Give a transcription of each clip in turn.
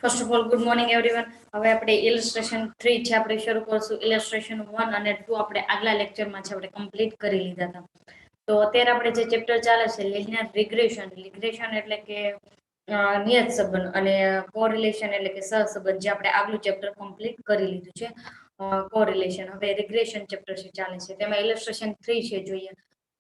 First of all good morning everyone. હવે આપણે ઇલિસ્ટ્રેશન 3 છે આપણે શરૂ કરશું. ઇલિસ્ટ્રેશન 1 અને 2 આપણે આગલા લેક્ચરમાં છે આપણે કમ્પ્લીટ કરી લીધા હતા. તો અત્યારે આપણે જે ચેપ્ટર ચાલે છે લિનિયર રિગ્રેશન. રિગ્રેશન એટલે કે નિયત સંબંધ અને કોરિલેશન એટલે કે સહસંબંધ, જે આપણે આગલું ચેપ્ટર કમ્પ્લીટ કરી લીધું છે. કોરિલેશન. હવે રિગ્રેશન ચેપ્ટર છે ચાલે છે, તેમાં ઇલિસ્ટ્રેશન 3 છે. જોઈએ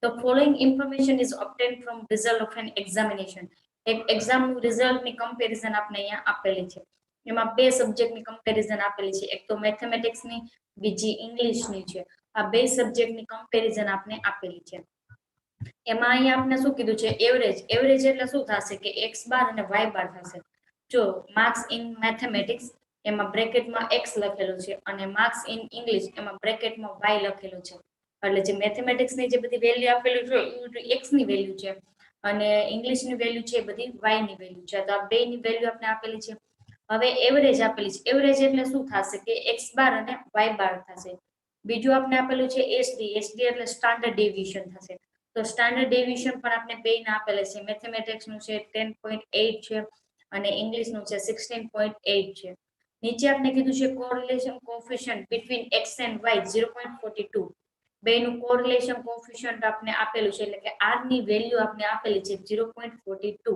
તો following information is obtained from result of an examination. એક એક્ઝામનું રિઝલ્ટની કમ્પેરિઝન આપણે અહીંયા આપેલી છે. એમાં બે સબ્જેક્ટની કમ્પેરિઝન આપેલી છે, એક તો મેથેમેટિક્સની, બીજી ઇંગ્લિશની છે. આ બે સબ્જેક્ટની કમ્પેરિઝન આપણે આપેલી છે. એમાં અહીંયા આપણે શું કીધું છે, એવરેજ. એવરેજ એટલે શું થશે કે x બાર અને y બાર થશે. જો માર્ક્સ ઇન મેથેમેટિક્સ એમાં બ્રેકેટમાં x લખેલું છે અને માર્ક્સ ઇન ઇંગ્લિશ એમાં બ્રેકેટમાં y લખેલું છે. એટલે જે મેથેમેટિક્સની જે બધી વેલ્યુ આપેલી છે એ x ની વેલ્યુ છે અને ઇંગ્લિશની વેલ્યુ છે એ બધી y ની વેલ્યુ છે. તો આ બે ની વેલ્યુ આપણે આપેલી છે. હવે એવરેજ આપેલી છે. એવરેજ એટલે શું થશે કે x બાર અને y બાર થશે. બીજું આપણે આપેલું છે એસડી. એસડી એટલે સ્ટાન્ડર્ડ ડેવિએશન થશે. તો સ્ટાન્ડર્ડ ડેવિએશન પણ આપણે બે ને આપેલા છે. મેથેમેટિક્સ નું છે 10.8 છે અને ઇંગ્લિશ નું છે 16.8 છે. નીચે આપણે કીધું છે correlation coefficient between x and y 0.42. બેનું કોરિલેશન કોએફિશિયન્ટ આપણે આપેલું છે, એટલે કે r ની વેલ્યુ આપણે આપેલી છે 0.42.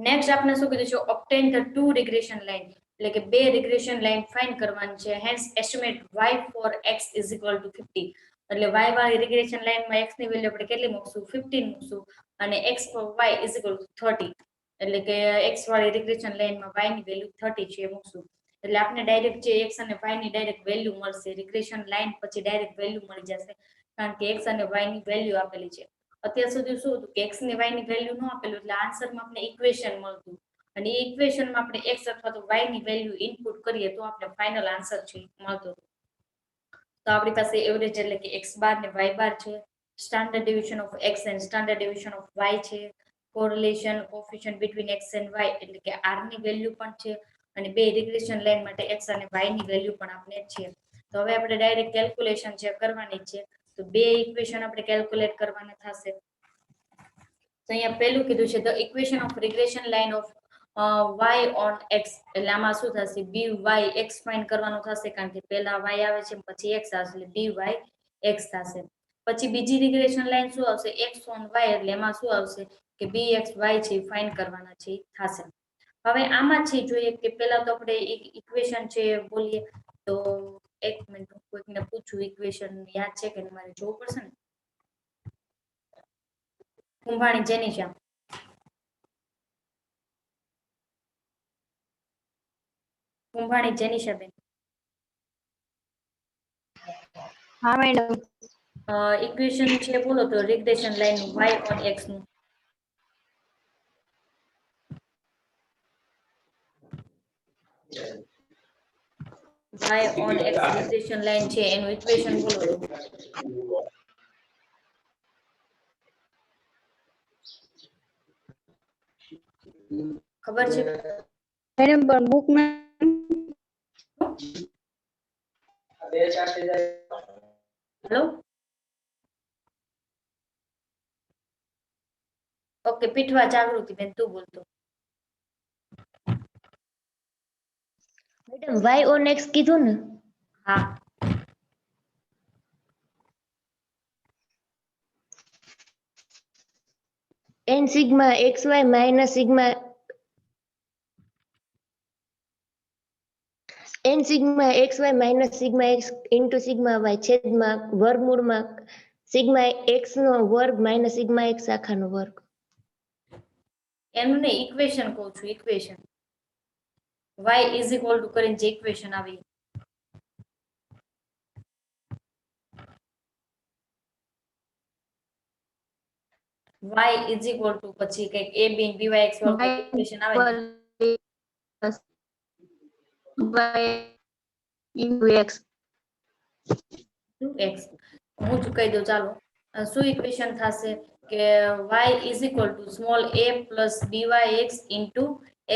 નેક્સ્ટ આપણે શું કીધું છે, obtain the two regression line, એટલે કે બે રિગ્રેશન લાઇન ફાઇન્ડ કરવાની છે. Hence estimate y for x is equal to 50. એટલે y વાળી રિગ્રેશન લાઇનમાં x ની વેલ્યુ આપણે કેટલી મૂકશું, 15 મૂકશું અને x for y is equal to 30. એટલે કે x વાળી રિગ્રેશન લાઇનમાં y ની વેલ્યુ 30 છે એ મૂકશું. એટલે આપણે ડાયરેક્ટ જે x અને y ની ડાયરેક્ટ વેલ્યુ મળશે. રિગ્રેશન લાઇન પછી ડાયરેક્ટ વેલ્યુ મળી જશે, કારણ કે x અને y ની વેલ્યુ આપેલી છે. અત્યાર સુધી શું હતું કે x ની y ની વેલ્યુ ન આપેલું, એટલે આન્સરમાં આપણે ઇક્વેશન મળતું અને એ ઇક્વેશનમાં આપણે x અથવા તો y ની વેલ્યુ ઇનપુટ કરીએ તો આપણે ફાઇનલ આન્સર છે મળતો. તો આપણી પાસે એવરેજ એટલે કે x બાર ને y બાર છે. Standard deviation of x and standard deviation of y છે. Correlation coefficient between x and y એટલે કે r ની વેલ્યુ પણ છે અને બે રિગ્રેશન લાઇન માટે x અને y ની વેલ્યુ પણ આપણે છે. તો હવે આપણે ડાયરેક્ટ કેલ્ક્યુલેશન છે કરવાની છે. તો બે ઇક્વેશન આપણે કેલ્ક્યુલેટ કરવાના થશે. તો અહીંયા પહેલું કીધું છે the equation of regression line of y on x. એટલે આમાં શું થશે, by x ફાઇન્ડ કરવાનું થશે, કારણ કે પહેલા y આવે છે પછી x આવશે, એટલે by x થશે. પછી બીજી રિગ્રેશન લાઇન શું આવશે, x ઓન y. એટલે એમાં શું આવશે કે bx y છે ફાઇન્ડ કરવાના છે થશે. હવે આમાં છે જોઈએ કે પેલા તો આપણે એક ઇક્વેશન છે બોલીએ. તો એક મિનિટ કોઈકને પૂછું, ઇક્વેશન યાદ છે કે મારે જોવું પડશે ને. કુંભાણી જેનિશા. કુંભાણી જેનિશાબેન. હા મેડમ. ઇક્વેશન છે બોલો તો regression line y on x નું. y on x regression line છે એનું ઇક્વેશન બોલો તો. ખબર છે મેડમ પણ બુક માં હેલો. ઓકે, પીઠવા જાગૃતિ બેન તું બોલતો. મેડમ y on x કીધું ને. હા. n sigma xy minus sigma n sigma xy minus sigma x into sigma y છેદમાં વર્ગમૂળમાં સિગ્મા x નો વર્ગ માઇનસ સિગ્મા x આખાનો વર્ગ. એનું ને ઇક્વેશન કહું છું, equation y is equal two કરીને જે ઇક્વેશન આવી. y ઇઝ ઇક્વલ ટુ પછી કઈક a b by x વર્ગ ઇક્વેશન આવે ને. x. x હું જ કહી દઉં ચાલો. શું ઇક્વેશન થશે કે y is equal to small a plus byx into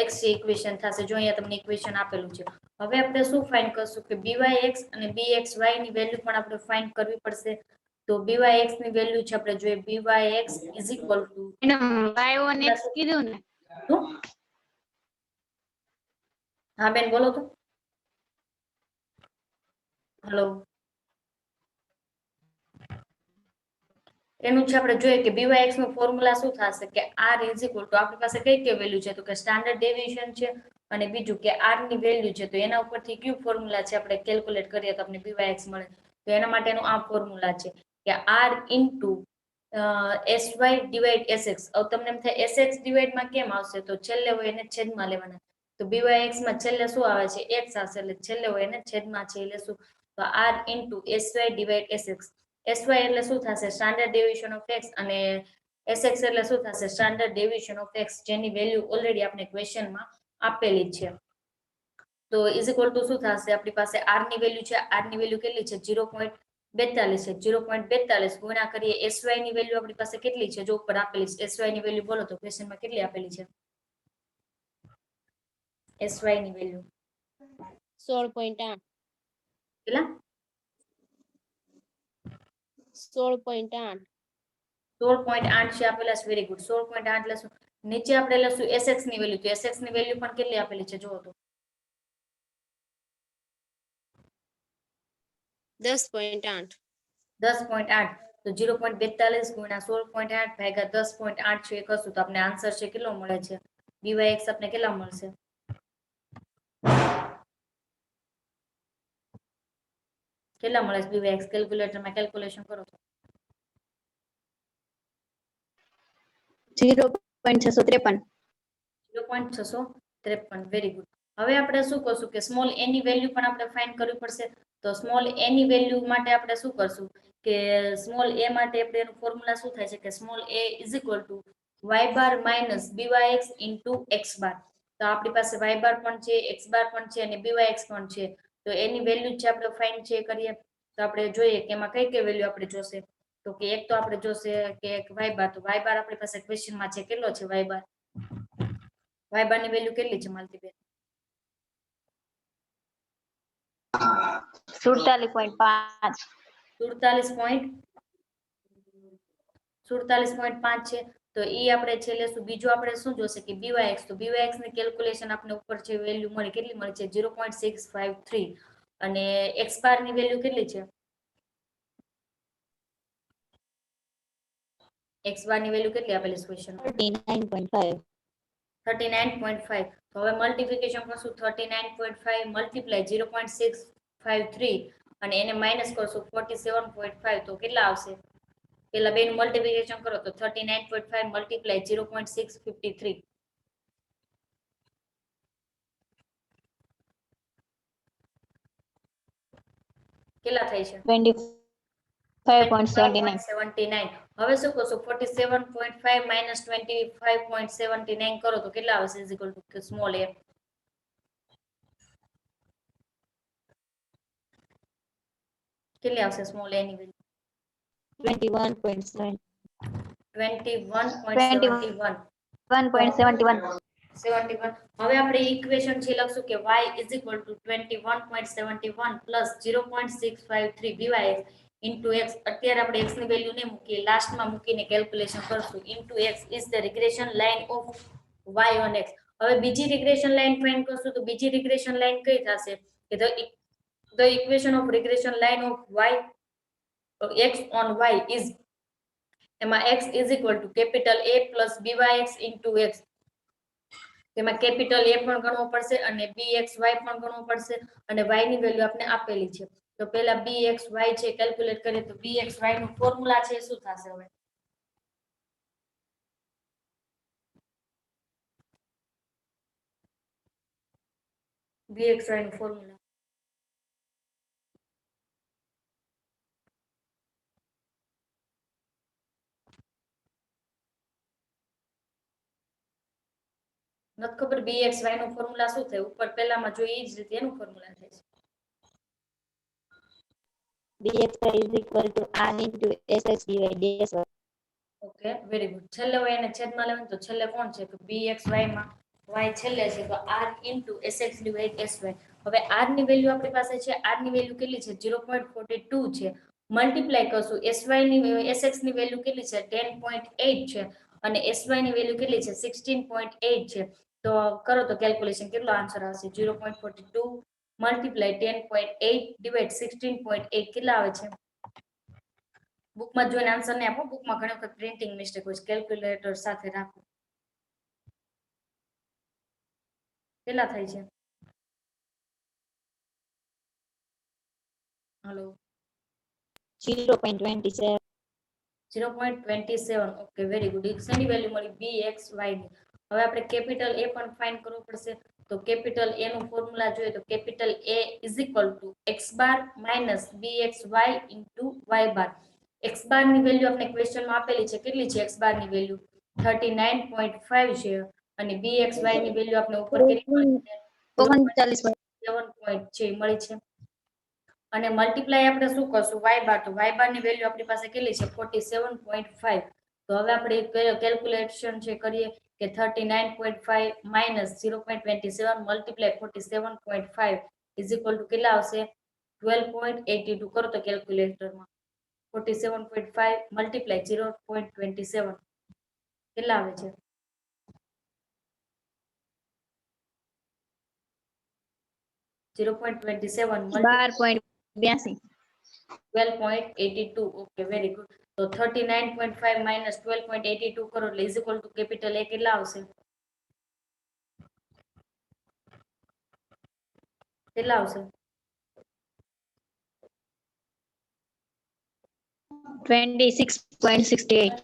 x equation થશે. જો અહીંયા તમને ઇક્વેશન આપેલું છે. હવે આપણે શું ફાઇન્ડ કરશું કે byx અને bxy ની વેલ્યુ પણ આપણે ફાઇન્ડ કરવી પડશે. તો byx ની વેલ્યુ છે આપણે જોઈએ byx is equal two madam y on x કીધું ને. શું હા બેન બોલો તો. હલો. એનું છે આપણે જોઈએ કે BYX નું ફોર્મ્યુલા શું થશે કે R ઇઝ ઇક્વલ ટુ આપણી પાસે કઈ કઈ વેલ્યુ છે તો કે સ્ટાન્ડર્ડ ડેવિએશન છે અને બીજું કે R ની વેલ્યુ છે તો એના ઉપરથી કયું ફોર્મ્યુલા છે આપણે કેલ્ક્યુલેટ કરીએ તો આપણે BYX મળે તો એના માટેનું આ ફોર્મ્યુલા છે કે R into SY divide SX. હવે તમને એમ થાય SX ડિવાઈડમાં કેમ આવશે તો છેલ્લે હોય એને છેદમાં લેવાના તો BYX માં છેલ્લે શું આવે છે x આવશે એટલે છેલ્લે હોય એને છેદમાં છે એટલે શું તો R into SY divide SX. SY એટલે શું થશે સ્ટાન્ડર્ડ ડેવિએશન ઓફ x અને SX એટલે શું થશે સ્ટાન્ડર્ડ ડેવિએશન ઓફ x જેની વેલ્યુ ઓલરેડી આપણે ક્વેશ્ચનમાં આપેલી છે તો ઇઝ ઇક્વલ ટુ શું થશે આપણી પાસે R ની વેલ્યુ છે R ની વેલ્યુ કેટલી છે 0.42 છે 0.42 ગુણ્યા કરીએ SY ની વેલ્યુ આપણી પાસે કેટલી છે જો ઉપર આપેલી છે SY ની વેલ્યુ બોલો તો ક્વેશ્ચનમાં કેટલી આપેલી છે SY ની વેલ્યુ 16.8 કેટલા 16.8 16.8 છે આપેલા છે વેરી ગુડ 16.8 એટલે શું નીચે આપણે લખશું SX ની વેલ્યુ તો SX ની વેલ્યુ પણ કેટલી આપેલી છે જુઓ તો 10.8 10.8 તો 0.42 ગુણ્યા 16.8 ભાગ્યા 10.8 છે એ કરશું તો આપણે આન્સર છે કેટલો મળે છે BYX આપણે કેટલા મળશે કેટલા મળે છે BYX કેલ્ક્યુલેટરમાં કેલ્ક્યુલેશન કરો તો 0.653. 0.653 વેરી ગુડ હવે આપણે શું કરશું કે સ્મોલ a ની વેલ્યુ પણ આપણે ફાઇન્ડ કરવી પડશે તો સ્મોલ a ની વેલ્યુ માટે આપણે શું કરશું કે સ્મોલ a માટે આપણે એનું ફોર્મ્યુલા શું થાય છે કે small a is equal two y bar minus BYX into x બાર તો આપણી પાસે y બાર પણ છે x બાર પણ છે અને BYX પણ છે તો એની વેલ્યુ છે આપણે ફાઇન્ડ છે કરીએ તો આપણે જોઈએ કે એમાં કઈ કઈ વેલ્યુ આપણે જોશે તો કે એક તો આપણે જોશે કે y બાર તો y બાર આપણી પાસે ક્વેશ્ચનમાં છે કેટલો છે y બાર ની વેલ્યુ કેટલી છે માલતીબેન 47.5. 47.5 છે તો ઈ આપણે છેલ્લે શું બીજું આપણે શું જોશે કે BYX તો BYX ની કેલ્ક્યુલેશન આપણે ઉપર છે વેલ્યુ મળી કેટલી મળી છે 0.653 અને x બાર ની વેલ્યુ કેટલી છે x બાર ની વેલ્યુ કેટલી આપેલી છે ક્વેશ્ચન 39.5. 39.5 તો હવે મલ્ટીપ્લિકેશન કરશું 39.5 મલ્ટીપ્લાય 0.653 અને એને માઇનસ કરશું 47.5 તો કેટલા આવશે પેલા બેનું મલ્ટીપ્લિકેશન કરો તો 39.5 મલ્ટીપ્લાય 0.653 કેટલા થાય છે 25.79. 25.79 હવે શું કરશો 47.5 માઇનસ 25.79 કરો તો કેટલા આવશે is equal to small a કેટલી આવશે સ્મોલ a ની વેલ્યુ 21.7. 21.71 1.71. 71 હવે આપણે ઇક્વેશન છે લખશું કે y is equal two 21.71 plus 0.653 byx into x અત્યારે આપણે x ની વેલ્યુ ને મૂકીએ લાસ્ટમાં મૂકીને કેલ્ક્યુલેશન કરશું into x is the regression line of y on x હવે બીજી રિગ્રેશન લાઇન ફાઇન્ડ કરશું તો બીજી રિગ્રેશન લાઇન કઈ થશે કે the equation of regression line of y x on y is એમાં x is equal to capital A plus byx into x તેમાં કેપિટલ A પણ ગણવો પડશે અને bxy પણ ગણવો પડશે અને y ની વેલ્યુ આપણે આપેલી છે તો પહેલા bxy છે કેલ્ક્યુલેટ કરીએ તો bxy નું ફોર્મ્યુલા છે શું થશે હવે bxy નું ફોર્મ્યુલા નથી ખબર bxy નું ફોર્મ્યુલા શું થાય ઉપર પહેલામાં જોઈએ એ જ રીતે એનું ફોર્મ્યુલા થાય છે BXY is equal to R into SX divided SY. Okay very good છેલ્લે હોય એને છેદમાં લેવાનું તો છેલ્લે કોણ છે તો bxy માં y છેલ્લે છે તો r into sx divided sy હવે r ની વેલ્યુ આપણી પાસે છે r ની વેલ્યુ કેટલી છે 0.42 છે મલ્ટીપ્લાય કરશું sy ની sx ની વેલ્યુ કેટલી છે 10.8 છે અને sy ની વેલ્યુ કેટલી છે 16.8 છે તો તો કરો તો કેલ્ક્યુલેશન કેટલો આન્સર આવશે 0.42 મલ્ટીપ્લાય 10.8 ડિવાઇડ 16.8 કેટલા આવે છે બુકમાં જોઈને આન્સર ને આપો બુકમાં ઘણી વખત પ્રિન્ટિંગ મિસ્ટેક હોય છે કેલ્ક્યુલેટર સાથે રાખો કેટલા થાય છે હલો 0.27. 0.27 ઓકે વેરી ગુડ શેની વેલ્યુ મળી bx y ની હવે આપણે કેપિટલ એ પણ ફાઇન્ડ કરવું પડશે તો કેપિટલ એ નું ફોર્મ્યુલા જોઈએ તો capital a is equal two x bar minus bxy into y bar x બાર ની વેલ્યુ આપણે ક્વેશ્ચનમાં આપેલી છે કેટલી છે x બાર ની વેલ્યુ 39.5 છે અને bxy ની વેલ્યુ આપણે ઉપર કેટલી મળી છે 7 છે મળી છે અને મલ્ટીપ્લાય આપણે શું કરશું y બાર તો y બાર ની વેલ્યુ આપણી પાસે કેટલી છે 47.5 તો હવે આપણે કેલ્ક્યુલેશન છે કરીએ કે 39.5 minus 0.27 multiply 47.5 is equal two કેટલા આવશે 12.82 કરો તો કેલ્ક્યુલેટરમાં 47.5 મલ્ટીપ્લાય 0.27 કેટલા આવે છે 0.27 12.82. 12.82 ઓકે વેરી ગુડ તો 39.5 માઇનસ 12.82 કરો એટલે ઇઝ ઇક્વલ ટુ કેપિટલ એ કેટલા આવશે કેટલા આવશે 26.68.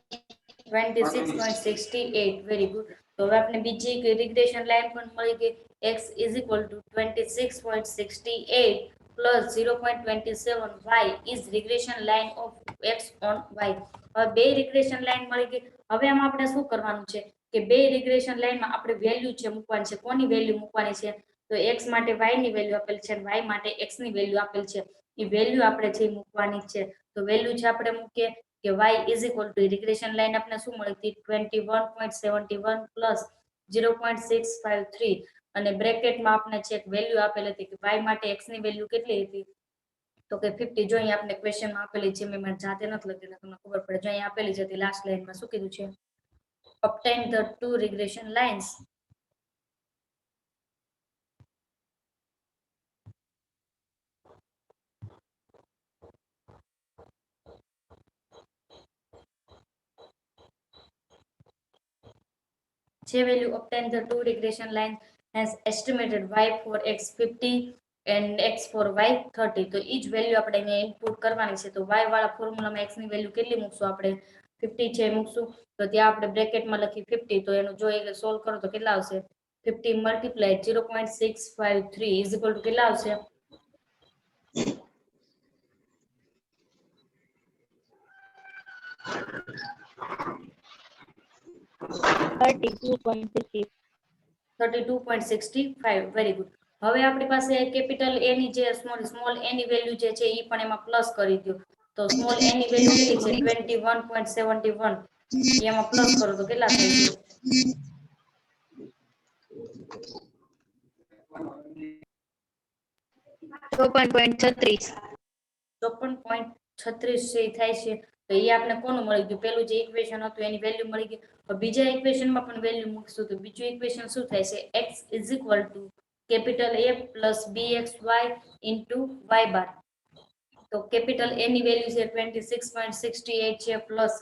26.68 વેરી ગુડ તો હવે આપણે બીજી રિગ્રેશન લાઈન પણ મળી ગઈ x is equal two 26.68 plus 0.27 y is regression line of x on y હવે બે રિગ્રેશન લાઈન મળી ગઈ હવે આમાં આપણે શું કરવાનું છે કે બે રિગ્રેશન લાઈનમાં આપણે વેલ્યુ છે મૂકવાની છે કોની વેલ્યુ મૂકવાની છે તો x માટે y ની વેલ્યુ આપેલ છે અને y માટે x ની વેલ્યુ આપેલ છે એ વેલ્યુ આપણે જે મૂકવાની છે તો વેલ્યુ છે આપણે મૂકીએ કે y is equal two regression line આપણે શું મળી હતી 21.71 પ્લસ 0.653 અને બ્રેકેટમાં આપણે છે વેલ્યુ આપેલ હતી કે y માટે x ની વેલ્યુ કેટલી હતી તો કે 50 જો અહીંયા આપણે ક્વેશ્ચનમાં આપેલી છે મેં મારી જાતે નથી લખેલા તમને ખબર પડે જો અહીંયા આપેલી છે લાસ્ટ લાઈનમાં શું કીધું છે obtain the two regression lines જે value obtain the two regression lines has estimated y for x 50 and x for y 30 તો ઈ જ વેલ્યુ આપણે અહીંયા ઇનપુટ કરવાની છે તો y વાળા ફોર્મ્યુલામાં x ની વેલ્યુ કેટલી મૂકશું આપણે 50 છે મૂકશું તો ત્યાં આપણે બ્રેકેટમાં લખી 50 તો એનું જો એટલે સોલ્વ કરો તો કેટલા આવશે 50 મલ્ટીપ્લાય 0.653 ઇઝ ઇક્વલ ટુ કેટલા આવશે 32.50. 32.65 વેરી ગુડ હવે આપણી પાસે કેપિટલ એ ની જે સ્મોલ એ ની વેલ્યુ જે છે ઈ પણ એમાં પ્લસ કરી દો તો સ્મોલ એ ની વેલ્યુ કેટલી છે 21.71 એમાં પ્લસ કરો તો કેટલા થાય છે 54.36. 54.36 થાય છે તો એ આપણે કોનું મળી ગયું પેલું જે ઇક્વેશન હતું એની વેલ્યુ મળી ગઈ હવે બીજા ઇક્વેશનમાં પણ વેલ્યુ મૂકશું તો બીજું ઇક્વેશન શું થાય છે x is equal two capital a plus bxy into y બાર તો કેપિટલ એ ની વેલ્યુ છે 26.68 છે પ્લસ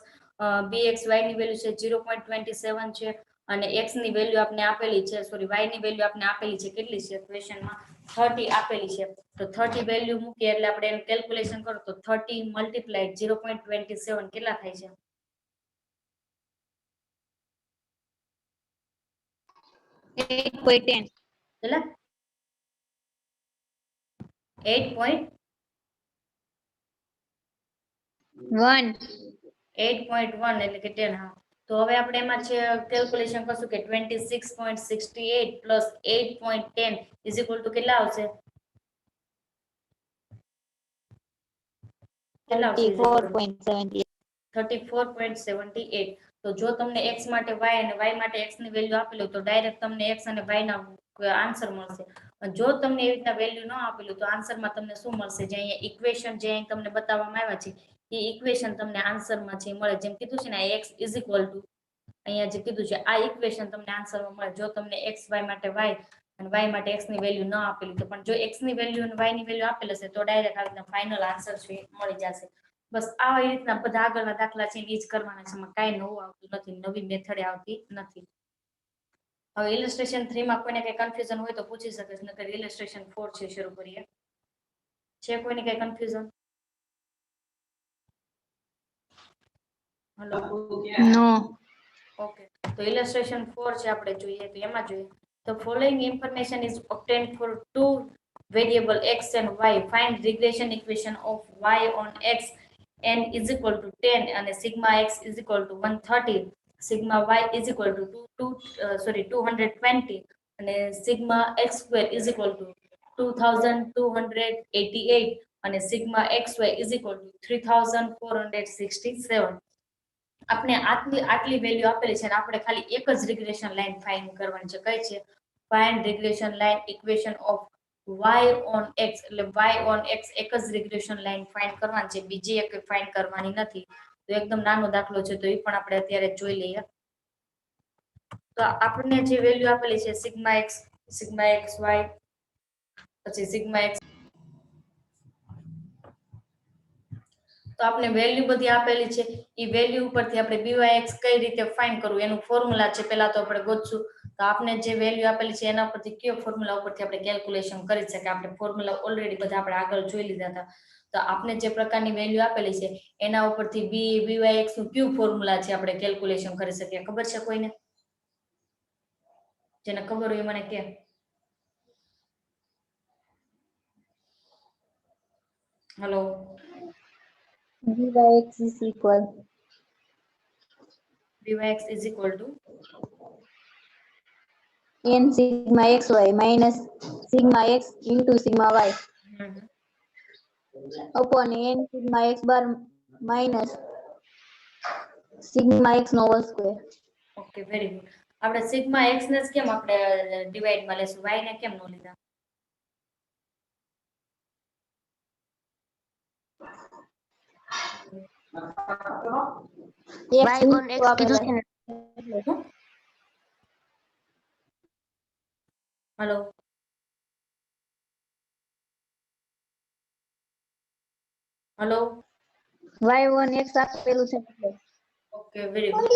bxy ની વેલ્યુ છે 0.27 છે અને x ની વેલ્યુ આપણે આપેલી છે સોરી y ની વેલ્યુ આપણે આપેલી છે કેટલી છે ક્વેશ્ચનમાં 30 આપેલી છે તો 30 વેલ્યુ મૂકીએ એટલે આપણે એનું કેલ્ક્યુલેશન કરો તો 30 મલ્ટીપ્લાય 0.27 કેટલા થાય છે 8.10. કેટલા 8.1 એટલે કે 10 હા તો હવે આપણે એમાં છે કેલ્ક્યુલેશન કરશું કે 26.68 પ્લસ 8.10 ઇઝ ઇક્વલ ટુ કેટલા આવશે કેટલા આવશે 34.78. 34.78 તો જો તમને x માટે y અને y માટે x ની વેલ્યુ આપેલું તો ડાયરેક્ટ તમને x અને y ના આન્સર મળશે જો તમને એવી રીતના વેલ્યુ ન આપેલું તો આન્સરમાં તમને શું મળશે જે અહીંયા ઇક્વેશન જે અહીં તમને બતાવવામાં આવ્યા છે એ ઇક્વેશન તમને આન્સરમાં છે મળે જેમ કીધું છે ને x ઇઝ ઇક્વલ ટુ અહીંયા જે કીધું છે આ ઇક્વેશન તમને આન્સરમાં મળે જો તમને એક્સ વાય માટે વાય અને વાય માટે એક્સ ની વેલ્યુ ન આપેલી તો પણ જો એક્સ ની વેલ્યુ અને વાય ની વેલ્યુ આપેલ હશે તો ડાયરેક્ટ આવી રીતના ફાઇનલ આન્સર છે એ મળી જશે. બસ આ રીતના બધા આગળના દાખલા છે એ જ કરવાના છે, એમાં કાંઈ નવું આવતું નથી, નવી મેથડ આવતી નથી. હવે ઇલિસ્ટ્રેશન 3 માં કોઈને કઈ કન્ફ્યુઝન હોય તો પૂછી શકે છે, નકર ઇલિસ્ટ્રેશન 4 છે શરૂ કરીએ. છે કોઈને કઈ કન્ફ્યુઝન? હલો નો. ઓકે, તો ઇલિસ્ટ્રેશન 4 છે આપણે જોઈએ તો એમાં જોઈએ the following information is obtained for two variable x and y. Find regression equation of y on x n is equal to 10 and sigma x is equal to 130, sigma y is equal to 220 and sigma x square is equal to 2288 and sigma xy is equal to 3467. આપણે આટલી value આપેલી છે અને આપણે ખાલી એક જ regression line find કરવાની છે. કઈ છે? Find regression line equation of y on x, એટલે y on x એક જ રિગ્રેશન લાઈન ફાઇન્ડ કરવાની છે, બીજી એક ફાઇન્ડ કરવાની નથી. તો એકદમ નાનો દાખલો છે તો એ પણ આપણે અત્યારે જોઈ લઈએ. તો આપણને જે વેલ્યુ આપેલી છે સિગ્મા x y પછી સિગ્મા x, તો આપણે વેલ્યુ બધી આપેલી છે એ વેલ્યુ ઉપરથી આપણે byx કઈ રીતે ફાઇન્ડ કરવું એનું ફોર્મ્યુલા છે પહેલા તો આપણે ગોતશું. તો આપણે જે વેલ્યુ આપેલી છે એના પરથી કયો ફોર્મ્યુલા ઉપરથી આપણે કેલ્ક્યુલેશન કરી શકીએ? આપણે ફોર્મ્યુલા ઓલરેડી બધા આપણે આગળ જોઈ લીધા હતા. તો આપણે જે પ્રકારની વેલ્યુ આપેલી છે એના ઉપરથી byx નું કયું ફોર્મ્યુલા છે આપણે કેલ્ક્યુલેશન કરી શકીએ? ખબર છે કોઈને? જેને ખબર હોય એ મને કે. Hello, byx is equal byx is equal to n sigma xy minus sigma x into sigma y upon n sigma x bar minus sigma x no whole square. Okay, very good. આપણે sigma x ને જ કેમ આપણે divide માં લેશું, Y ને કેમ નો લીધા? x y on x કીધું છે ને, hello, hello, y on x આપેલું છે એટલે. Okay, very good.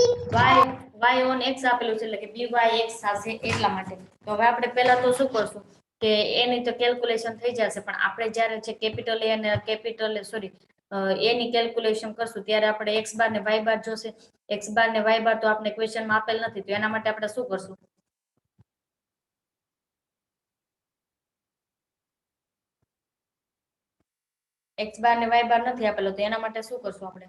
Y on x આપેલું છે એટલે કે byx થશે એટલા માટે. તો હવે આપણે પહેલા તો શું કરશું કે એની તો કેલ્ક્યુલેશન થઈ જશે, પણ આપણે જ્યારે છે કેપિટલ એ અને કેપિટલ એની કેલ્ક્યુલેશન કરશું ત્યારે આપણે એક્સ બાર ને વાય બાર જોશે. એક્સ બાર ને વાય બાર તો આપણે ક્વેશ્ચનમાં આપેલ નથી, તો એના માટે આપણે શું કરશું? એક્સ બાર ને વાય બાર નથી આપેલો તો એના માટે શું કરશું આપણે?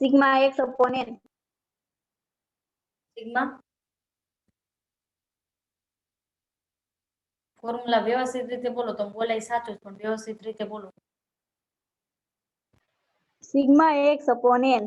sigma x upon n. Sigma formula વ્યવસ્થિત રીતે બોલો, તો બોલાય સાચું જ, પણ વ્યવસ્થિત રીતે બોલો. sigma x upon n.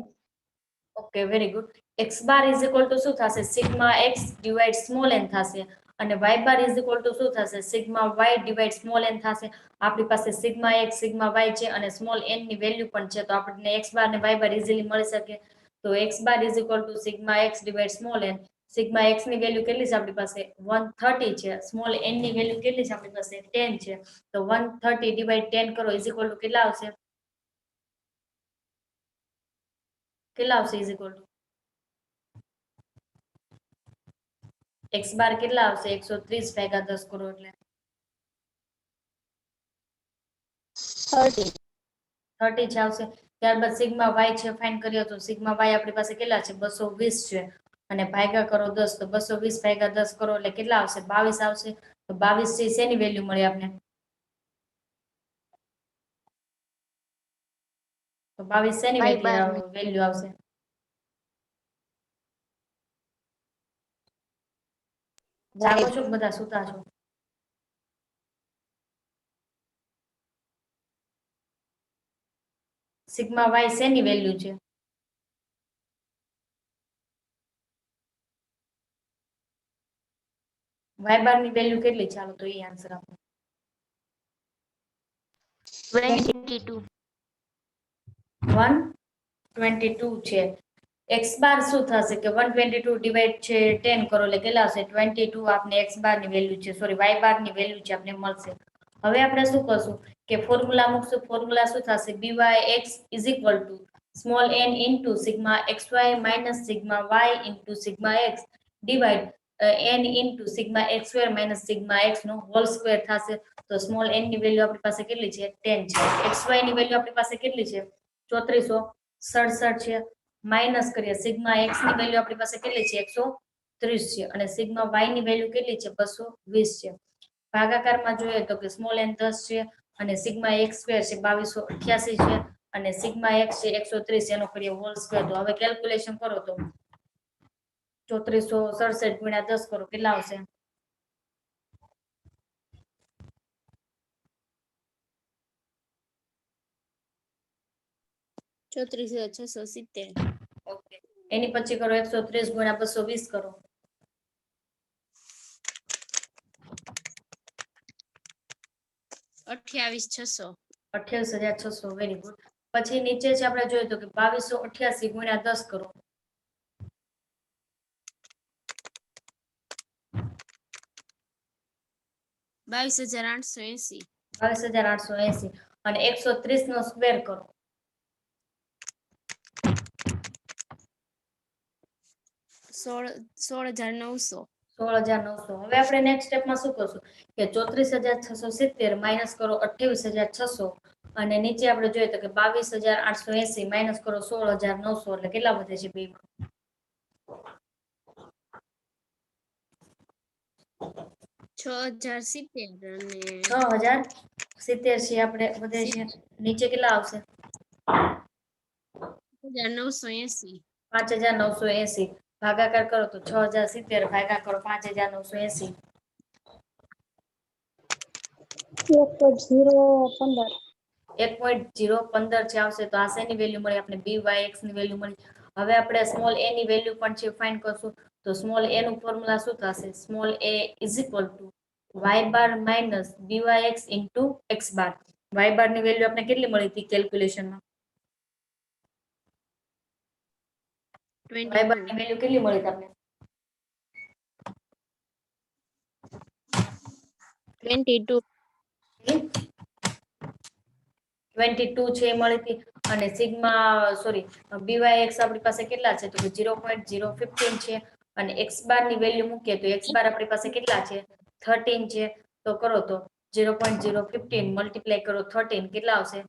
Okay, very good. X bar is equal to શું થશે? Sigma x divide small n થશે અને y bar is equal to શું થશે? Sigma y divide small n થશે. આપણી પાસે સિગ્મા એક્સ સિગ્મા વાય છે અને સ્મોલ એન ની વેલ્યુ પણ છે, તો આપણને એક્સ બાર ને વાય બાર ઇઝીલી મળી શકે. તો x bar is equal to sigma x divide small n. Sigma x ની વેલ્યુ કેટલી છે આપણી પાસે? 130 છે. સ્મોલ એન ની વેલ્યુ કેટલી છે આપણી પાસે? 10 છે. તો 130 ડિવાઈડ 10 કરો ઇઝ ઇક્વલ ટુ કેટલા આવશે? કેટલા આવશે is equal two? X bar કેટલા આવશે? 130 ભાગ્યા 10 કરો એટલે 30. 30 જ આવશે. ત્યારબાદ સિગ્મા વાય છે ફાઇન્ડ કરીએ તો સિગ્મા વાય આપણી પાસે કેટલા છે? 220 છે અને ભાગ્યા કરો 10, તો 220 ભાગ્યા 10 કરો એટલે કેટલા આવશે? 22 આવશે. તો 22 છે શેની વેલ્યુ મળી આપને? તો 22 શેની y બાર ની. વેલ્યુ આવશે? જાગો છો કે બધા સુતા છો? સિગ્મા વાય શેની વેલ્યુ છે? વાય બાર ની વેલ્યુ કેટલી? ચાલો તો એ આન્સર આપો. 22. 122 છે. x બાર શું થશે કે 122 ડિવાઈડ છે 10 કરો એટલે કેટલા આવશે 22 આપને x બાર ની વેલ્યુ છે સોરી y બાર ની વેલ્યુ છે આપને મળશે. હવે આપણે શું કરશું કે ફોર્મ્યુલા મૂકશું. ફોર્મ્યુલા શું થશે byx is equal to small n into sigma xy minus sigma y into sigma x divide n into sigma x square minus sigma x નો હોલ સ્ક્વેર થશે. તો સ્મોલ n ની વેલ્યુ આપણી પાસે કેટલી છે 10 છે. xy ની વેલ્યુ આપણી પાસે કેટલી છે 3467 છે. માઇનસ કરીએ સિગ્મા x ની વેલ્યુ આપણી પાસે કેટલી છે 130 છે અને સિગ્મા y ની વેલ્યુ કેટલી છે 220 છે. ભાગાકારમાં જોઈએ તો કે સ્મોલ n 10 છે અને સિગ્મા x સ્ક્વેર છે 2288 છે અને સિગ્મા x છે 130 એનો કરીએ હોલ સ્ક્વેર. તો હવે કેલ્ક્યુલેશન કરો તો 3467 ગુણ્યા 10 કરો કેટલા આવશે 34,670. ઓકે. એની પછી કરો 130 ગુણ્યા 220 કરો 28,600. 28600. Very good. પછી નીચે છે આપણે જોઈએ તો કે 2288 ગુણ્યા 10 કરો 22,880. 22880 અને 130 નો સ્ક્વેર કરો 16,900. 16900. હવે આપણે નેક્સ્ટ સ્ટેપમાં શું કરશું કે 34670 માઇનસ કરો 28600 અને નીચે આપણે જોઈએ તો કે 22880 માઇનસ કરો 16900 એટલે કેટલા વધે છે બે 6,070 અને 6070 છે આપણે વધે છે. નીચે કેટલા આવશે 980. 5980 ભાગાકાર કરો તો 6070 ભાગા કરો 5980 1.015 છે આવશે. તો આ શેની વેલ્યુ મળી આપણે byx ની વેલ્યુ મળી. હવે આપણે સ્મોલ a ની વેલ્યુ પણ છે ફાઇન્ડ કરશું. તો સ્મોલ a નું ફોર્મ્યુલા શું થશે small a is equal two y bar minus byx into x bar. y બાર ની વેલ્યુ આપણે કેટલી મળી હતી કેલ્ક્યુલેશનમાં y બાર 22. ની વેલ્યુ કેટલી મળી તમને 22. 22 છે એ મળી હતી અને સિગ્મા સોરી byx આપણી પાસે કેટલા છે તો કે 0.015 છે અને x બાર ની વેલ્યુ મૂકીએ તો x બાર આપણી પાસે કેટલા છે 13 છે. તો કરો તો 0.015 મલ્ટીપ્લાય કરો 13 કેટલા આવશે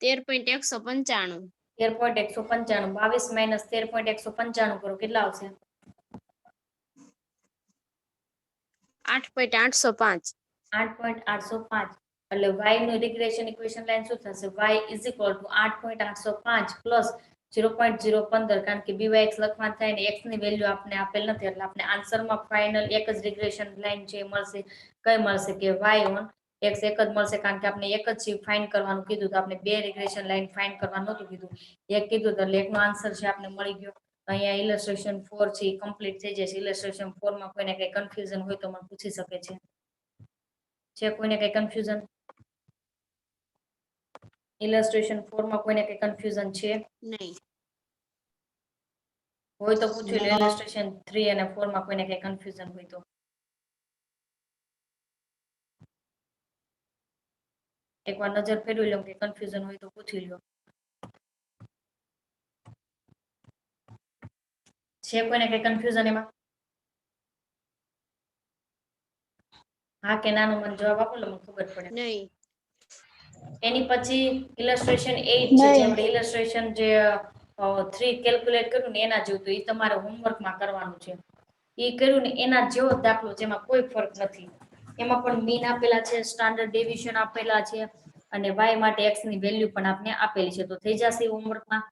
13.195. 13.195 22 માઇનસ 13.195 કરો કેટલા આવશે 8.805. 8.805 એટલે y નું રિગ્રેશન ઇક્વેશન લાઈન શું થશે y is equal two 8.805 plus 0.015 કારણ કે byx લખવાનું થાય ને x ની વેલ્યુ આપણે આપેલ નથી એટલે આપણે આન્સરમાં ફાઇનલ એક જ રિગ્રેશન લાઈન છે મળશે. કઈ મળશે કે y ઓન x એક જ મળશે કારણ કે આપણે એક જ ફાઇન્ડ કરવાનું કીધું તો આપણે બે રિગ્રેશન લાઈન ફાઇન્ડ કરવાનું નહોતું કીધું એક કીધું તો એટલે એકનો આન્સર છે આપણે મળી ગયો. અહીંયા ઇલસ્ટ્રેશન 4 છે કમ્પ્લીટ થઈ જશે. ઇલસ્ટ્રેશન 4 માં કોઈને કઈ કન્ફ્યુઝન હોય તો મને પૂછી શકે છે કોઈને કઈ કન્ફ્યુઝન ઇલસ્ટ્રેશન 4 માં કોઈને કઈ કન્ફ્યુઝન છે નહીં. હોય તો પૂછી લો. ઇલસ્ટ્રેશન 3 અને 4 માં કોઈને કઈ કન્ફ્યુઝન હોય તો એકવાર નજર ફેરવી લો કે કન્ફ્યુઝન હોય તો પૂછી લો. છે કોઈને કઈ કન્ફ્યુઝન એમાં હા કે નાનો મને જવાબ આપો એટલે મને ખબર પડે. નહીં. એની પછી ઇલસ્ટ્રેશન 8 છે જે આપણે ઇલસ્ટ્રેશન જે 3 કેલ્ક્યુલેટ કર્યું ને એના જેવું તો એ તમારે હોમવર્કમાં કરવાનું છે. એ કર્યું ને એના જેવો જ દાખલો જેમાં કોઈ ફરક નથી. એમાં પણ મીન આપેલા છે સ્ટાન્ડર્ડ ડેવિએશન આપેલા છે અને y માટે x ની વેલ્યુ પણ આપને આપેલી છે. તો થઈ જશે હોમવર્કમાં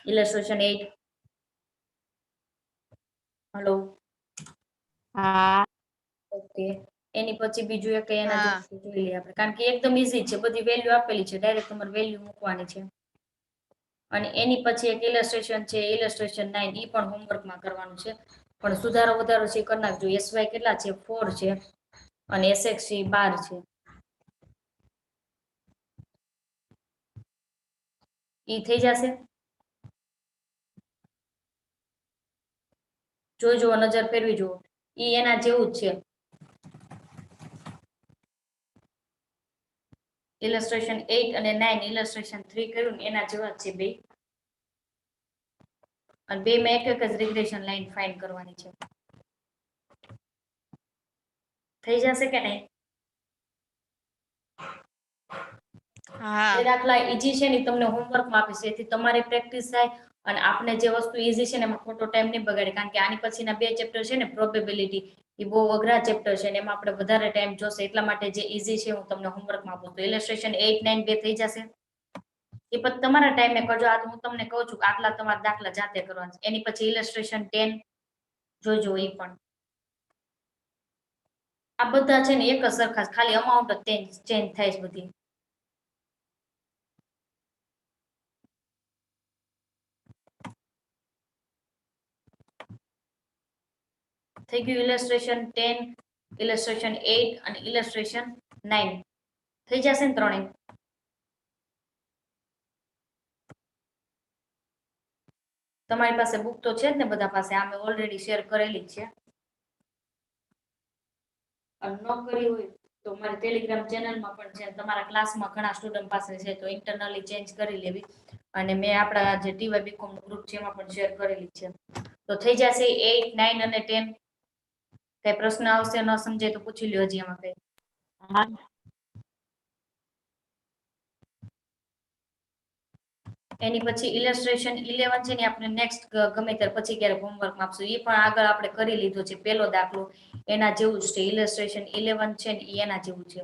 ઇલસ્ટ્રેશન 8 હલો હા ઓકે. એની પછી બીજું એક એના હા. જેવું જોઈ લઈએ આપણે કારણ કે એકદમ ઈઝી છે બધી વેલ્યુ આપેલી છે ડાયરેક્ટ તમારે વેલ્યુ મૂકવાની છે. અને એની પછી એક ઇલસ્ટ્રેશન છે ઇલસ્ટ્રેશન 9 ઈ પણ હોમવર્કમાં કરવાનું છે પણ સુધારો વધારો છે કરી નાખજો. sy કેટલા છે 4 છે અને sx છે 12 છે ઈ થઈ જશે. જોઈ જુઓ, નજર ફેરવી જુઓ, ઈ એના જેવું જ છે. ઇલસ્ટ્રેશન 8 અને 9 ઇલસ્ટ્રેશન 3 કર્યું ને એના જેવા જ છે બે. અને બે માં એક જ રિગ્રેશન લાઈન ફાઇન્ડ કરવાની છે. થઈ જશે કે નહીં? હા જે દાખલા ઈઝી છે ને ઈ તમને હોમવર્કમાં આપીશ, એથી તમારી પ્રેક્ટિસ થાય અને આપણે જે વસ્તુ ઈઝી છે ને એમાં ખોટો ટાઈમ નહીં બગાડે. કારણ કે આની પછીના બે ચેપ્ટર છે ને પ્રોબેબિલિટી, એ બહુ અઘરા ચેપ્ટર છે ને એમાં આપણે વધારે ટાઈમ જોશે. એટલા માટે જે ઈઝી છે હું તમને હોમવર્કમાં આપું. તો ઇલસ્ટ્રેશન 8, 9 બે થઈ જશે. એ પછી તમારા ટાઈમે કરજો. આ તો હું તમને કહું છું કે આટલા તમારા દાખલા જાતે કરવાના છે. એની પછી ઇલસ્ટ્રેશન 10 જોજો. એ પણ આ બધા છે ને એક જ સરખા, ખાલી અમાઉન્ટ જ ચેન્જ થાય છે બધી. થઈ ગયું ઇલસ્ટ્રેશન 10, ઇલસ્ટ્રેશન 8 અને ઇલસ્ટ્રેશન 9 થઈ જશે ને ત્રણેય. તમારી પાસે બુક તો છે જ ને બધા પાસે, આ મેં ઓલરેડી શેર કરેલી જ છે. અને ન કરી હોય તો મારી ટેલિગ્રામ ચેનલમાં પણ છે. તમારા ક્લાસમાં ઘણા સ્ટુડન્ટ પાસે છે તો ઇન્ટરનલી ચેન્જ કરી લેવી. અને મેં આપણા જે ટીવાય બીકોમ ગ્રુપ છે એમાં પણ શેર કરેલી છે. તો થઈ જશે 8, 9 અને 10. કઈ પ્રશ્ન આવશે, ન સમજાય તો પૂછી લ્યો હજી એમાં કઈ. હા એની પછી ઇલસ્ટ્રેશન 11 છે ને આપણે નેક્સ્ટ ગમે ત્યારે પછી ક્યારેક હોમવર્ક આપશું. એ પણ આગળ આપણે કરી લીધો છે પેલો દાખલો, એના જેવું જ છે. ઇલસ્ટ્રેશન 11 છે ને એના જેવું છે.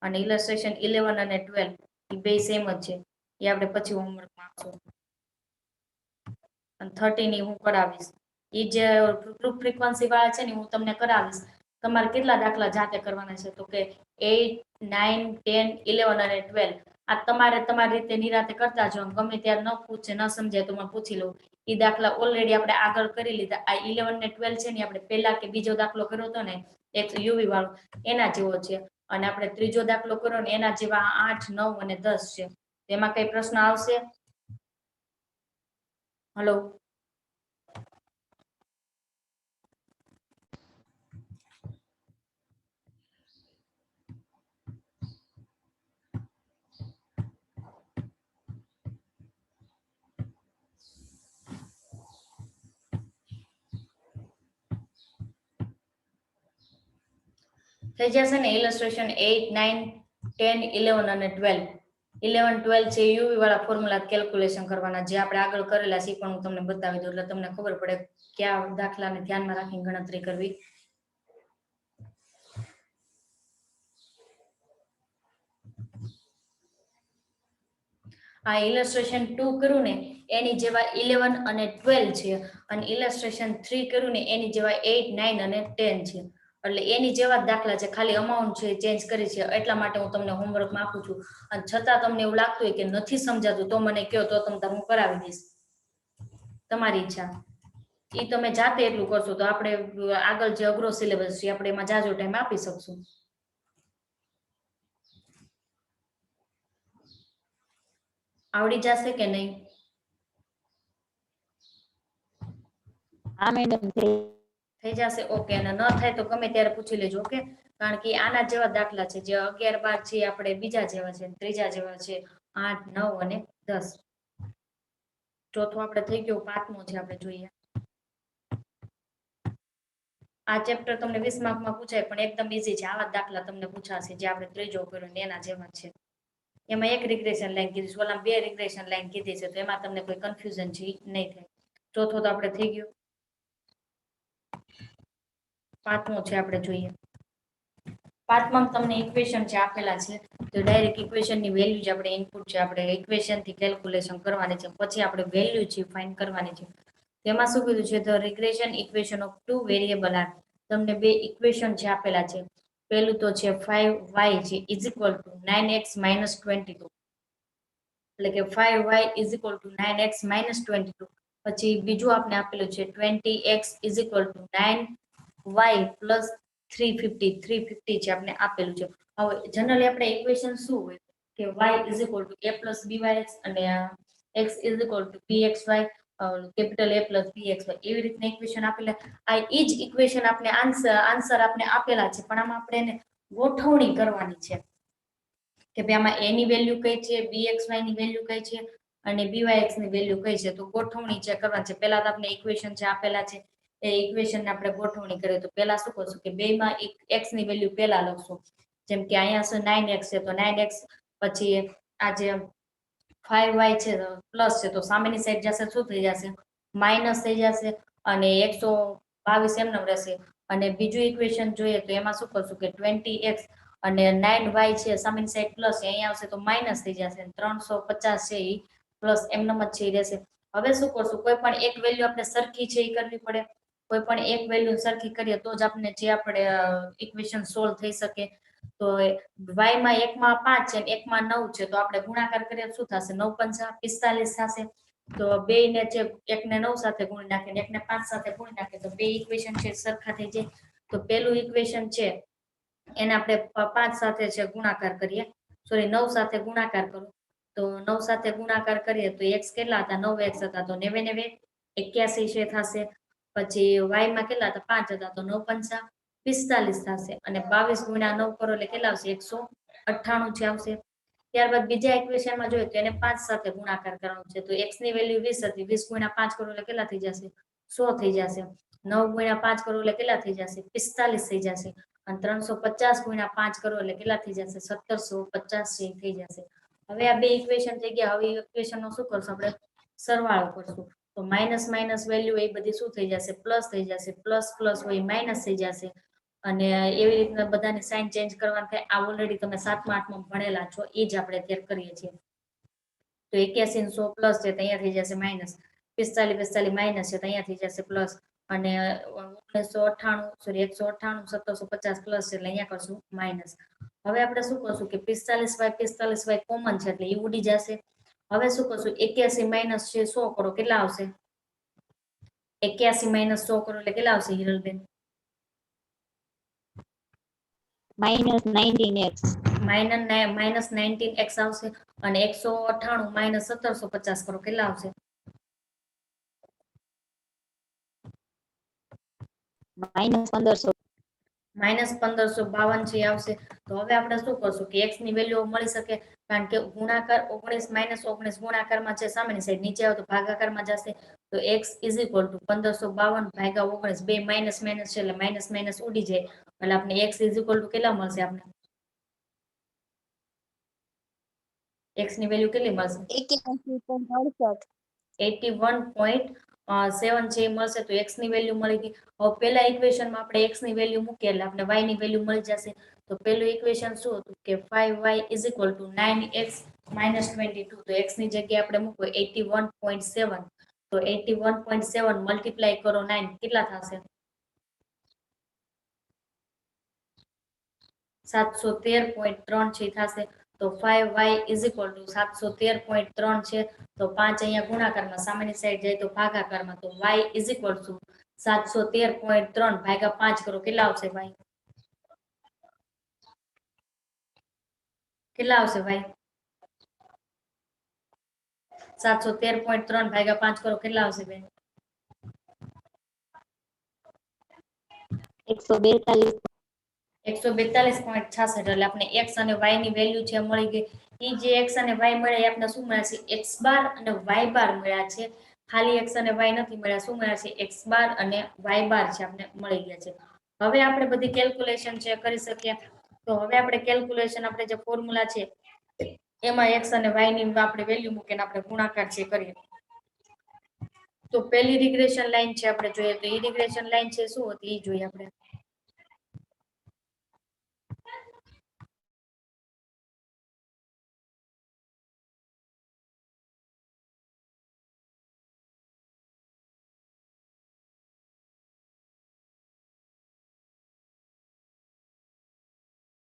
અને ઇલસ્ટ્રેશન 11 અને 12 એ બે સેમ જ છે. એ આપણે પછી હોમવર્કમાં આપશું. અને 13 ની હું કરાવીશ. એ જે ગ્રુપ ફ્રીક્વન્સી વાળા છે ને હું તમને કરાવીશ. તમારે કેટલા દાખલા જાતે કરવાના છે તો કે 8, 9, 10, 11 અને 12. આ તમારે તમારી રીતે નિરાતે કરતા જાઓ. ગમે ત્યારે ન પૂછે, ન સમજાય તો મને પૂછી લઉં. એ દાખલા ઓલરેડી આપણે આગળ કરી લીધા. આ 11 ને 12 છે ને આપણે પહેલા કે બીજો દાખલો કર્યો હતો ને એક યુવી વાળો, એના જેવો છે. અને આપણે ત્રીજો દાખલો કર્યો ને એના જેવા 8, 9 અને 10 છે. એમાં કઈ પ્રશ્ન આવશે? હલો. થઈ જશે ને ઇલસ્ટ્રેશન 8, 9, 10, 11 અને 12. 11, 12 છે યુવી વાળા ફોર્મ્યુલા કેલ્ક્યુલેશન કરવાના, જે આપણે આગળ કરેલા છે પણ હું તમને બતાવી દઉં એટલે તમને ખબર પડે કયા દાખલાને ધ્યાનમાં રાખીને ગણતરી કરવી. આ ઇલસ્ટ્રેશન 2 કર્યું ને એની જેવા 11 અને 12 છે. અને ઇલસ્ટ્રેશન 3 કર્યું ને એની જેવા 8, 9 અને 10 છે. એટલે એની જેવા જ દાખલા છે, ખાલી અમાઉન્ટ છે ચેન્જ કરી છે. એટલા માટે હું તમને હોમવર્કમાં આપું છું. અને છતાં તમને એવું લાગતું હોય કે નથી સમજાતું તો મને કહો, તો તમને હું કરાવી દઈશ. તમારી ઈચ્છા. એ તમે જાતે એટલું કરશો તો આપણે આગળ જે અઘરો સિલેબસ છે આપણે એમાં જાજો ટાઈમ આપી શકશું. આવડી જશે કે નહીં? હા મેડમ થઈ જશે. ઓકે. અને ન થાય તો ગમે ત્યારે પૂછી લેજો. ઓકે. કારણ કે આના જેવા દાખલા છે, જે 11, 12 છે આપણે બીજા જેવા છે, ત્રીજા જેવા છે 8, 9 અને 10. ચોથું આપણે થઈ ગયું, પાંચમું છે આપણે જોઈએ. આ ચેપ્ટર તમને 20 માર્કમાં પૂછાય પણ એકદમ ઈઝી છે. આવા દાખલા તમને પૂછાશે જે આપણે ત્રીજો કર્યો એના જેવા છે. એમાં એક રિગ્રેશન લાઈન કીધી છે, ઓલા બે રિગ્રેશન લાઈન કીધી છે, તો એમાં તમને કોઈ કન્ફ્યુઝન છે નહીં થાય. ચોથો તો આપણે થઈ ગયો. પાંચમો છે આપણે જોઈએ. પાંચમાં તમને ઇક્વેશન છે આપેલા છે, તો ડાયરેક્ટ ઇક્વેશન ની વેલ્યુ જ આપણે ઇનપુટ છે, આપણે ઇક્વેશન થી કેલ્ક્યુલેશન કરવાની છે, પછી આપણે વેલ્યુ છે ફાઇન્ડ કરવાની છે. તેમાં શું કીધું છે? The regression equation of 2 variable are. તમને બે ઇક્વેશન છે આપેલા છે. પેલું તો છે 5y છે is equal two 9x minus 22. એટલે કે 5y is equal two 9x minus 22. પછી બીજું આપણે આપેલું છે 20x is equal two 9y plus 350 છે આપણે આપેલું છે. હવે જનરલી આપણે ઇક્વેશન શું હોય? કે y is equal two a plus byx અને x is equal two bxy capital a plus bxy એવી રીતના ઇક્વેશન આપેલા. આ ઈ જ ઇક્વેશન આપણે આન્સર આપણે આપેલા છે, પણ આમાં આપણે એને ગોઠવણી કરવાની છે કે ભાઈ આમાં a ની વેલ્યુ કઈ છે, bxy ની વેલ્યુ કઈ છે અને byx ની વેલ્યુ કઈ છે. તો ગોઠવણી જે કરવાની છે, પહેલા તો આપણે ઇક્વેશન જે આપેલા છે એ ઇક્વેશન આપણે ગોઠવણી કરીએ. તો પહેલા શું કરશું કે બેમાં x ની વેલ્યુ પહેલા લખશું. જેમ કે અહીંયા છે 9x છે, તો 9x પછી આ જે 5y છે પ્લસ છે, તો સામેની સાઈડ જશે શું થઈ જશે, માઇનસ થઈ જશે અને 122 એમને રહેશે. અને બીજું ઇક્વેશન જોઈએ તો એમાં શું કરશું કે 20x અને 9y છે સામેની સાઈડ પ્લસ છે, અહીંયા આવશે તો માઇનસ થઈ જશે. 350 છે એ પ્લસ એમનેમ જ છે એ રહેશે. હવે શું કરશું, કોઈ પણ એક વેલ્યુ આપણે સરખી છે એ કરવી પડે. કોઈ પણ એક વેલ્યુ સરખી કરીએ તો જ આપણે જે આપણે ઇક્વેશન સોલ્વ થઈ શકે. તો y માં એકમાં 5 છે ને એકમાં 9 છે, તો આપણે ગુણાકાર કરીએ શું થશે, 9 પંચા 45 થશે. તો બે ને જે એકને 9 સાથે ગુણી નાખે ને એકને 5 સાથે ગુણી નાખે તો બે ઇક્વેશન છે સરખા થઈ જાય. તો પેલું ઇક્વેશન છે એને આપણે 5 સાથે છે ગુણાકાર કરીએ, સોરી 9 સાથે ગુણાકાર કરો. તો 9 સાથે ગુણાકાર કરીએ તો x કેટલા હતા, 9x હતા, તો 9 ને 81 છે થશે. પછી y માં કેટલા હતા, 5 હતા, તો 9 પંચા 45 થશે. અને 22 ગુણ્યા 9 કરો એટલે કેટલા આવશે, 198 છે આવશે. ત્યારબાદ બીજા ઇક્વેશનમાં જોઈએ તો એને 5 સાથે ગુણાકાર કરવાનો છે. તો x ની વેલ્યુ 20 હતી, 20 ગુણ્યા 5 કરો એટલે કેટલા થઈ જશે, 100 થઈ જશે. 9 ગુણ્યા 5 કરો એટલે કેટલા થઈ જશે, 45 થઈ જશે. અને 350 ગુણ્યા 5 કરો એટલે કેટલા થઈ જશે, 1750 થઈ જશે. હવે આ બે ઇક્વેશન થઈ ગયા. હવે ઇક્વેશન નો શું કરશું આપણે, સરવાળો કરશું. તો માઇનસ માઇનસ વેલ્યુ એ બધી શું થઈ જશે, પ્લસ થઈ જશે. પ્લસ પ્લસ હોય માઇનસ થઈ જશે. અને એવી રીતના બધાની સાઇન ચેન્જ કરવાની થાય. આ ઓલરેડી તમે 7મા 8માં ભણેલા છો, એ જ આપણે અત્યારે કરીએ છીએ. તો 81 100 પ્લસ છે તો અહીંયા થઈ જશે માઇનસ, 45 45 માઇનસ છે તો અહીંયા થઈ જશે પ્લસ. અને 1998 સોરી 198 1750 પ્લસ છે એટલે અહીંયા કરશું માઇનસ. હવે આપણે શું કરશું કે 45y કોમન છે એટલે એ ઉડી જશે. હવે શું કરશું, 81 માઇનસ છે 100 કરો કેટલા આવશે, 81 માઇનસ 100 કરો એટલે કેટલા આવશે હિરલબેન, -19x. માઇનસ 19x આવશે. અને 198 માઇનસ 1750 કરો કેટલા આવશે, -1500. માઇનસ 1552 છે આવશે. તો હવે આપણે શું કરશું કે x ની વેલ્યુ મળી શકે, કારણ કે ગુણાકાર 19 - 19 ગુણાકારમાં છે સામેની સાઈડ, નીચે આવે તો ભાગાકારમાં જશે. તો x ઇઝ ઇક્વલ ટુ 1552 ભાગ્યા 19, બે માઇનસ માઇનસ છે એટલે માઇનસ માઇનસ ઉડી જાય. એટલે આપણે x ઇઝ ઇક્વલ ટુ કેટલા મળશે, આપણે x ની વેલ્યુ કેટલી મળશે, 81.7 છે એ મળશે. તો x ની વેલ્યુ મળી ગઈ. હવે પેલા ઇક્વેશનમાં આપણે x ની વેલ્યુ મૂકીએ એટલે આપણે y ની વેલ્યુ મળી જશે. તો પેલું ઇક્વેશન શું હતું કે 5y is equal two 9x minus 22. તો x ની જગ્યાએ આપણે મૂકવું 81.7. તો 81.7 મલ્ટીપ્લાય કરો 9 કેટલા થશે, 713.3 છે થશે. તો 5y ઇઝ ઇક્વલ ટુ 713.3 છે. તો 5 અહીંયા ગુણાકારમાં, સામેની સાઈડ જાય તો ભાગાકારમાં. તો y ઇઝ ઇક્વલ ટુ 713.3 ભાગ્યા 5 કરો કેટલા આવશે y, કેટલા આવશે y, 713.3 ભાગ્યા 5 કરો કેટલા આવશે બેન, 142. 142.66. એટલે આપણે x અને y ની વેલ્યુ છે મળી ગઈ. એ જે x અને y મળ્યા એ આપણે શું મળ્યા છે, x બાર અને y બાર મળ્યા છે. ખાલી x અને y નથી મળ્યા, શું મળ્યા છે, x બાર અને y બાર છે આપણે મળી ગયા છે. હવે આપણે બધી કેલ્ક્યુલેશન છે કરી શકીએ. તો હવે આપણે કેલ્ક્યુલેશન, આપણે જે ફોર્મ્યુલા છે એમાં x અને y ની આપણે વેલ્યુ મૂકીને આપણે ગુણાકાર છે કરીએ. તો પહેલી રિગ્રેશન લાઈન છે આપણે જોઈએ તો એ રિગ્રેશન લાઈન છે શું હતી એ જોઈએ આપણે.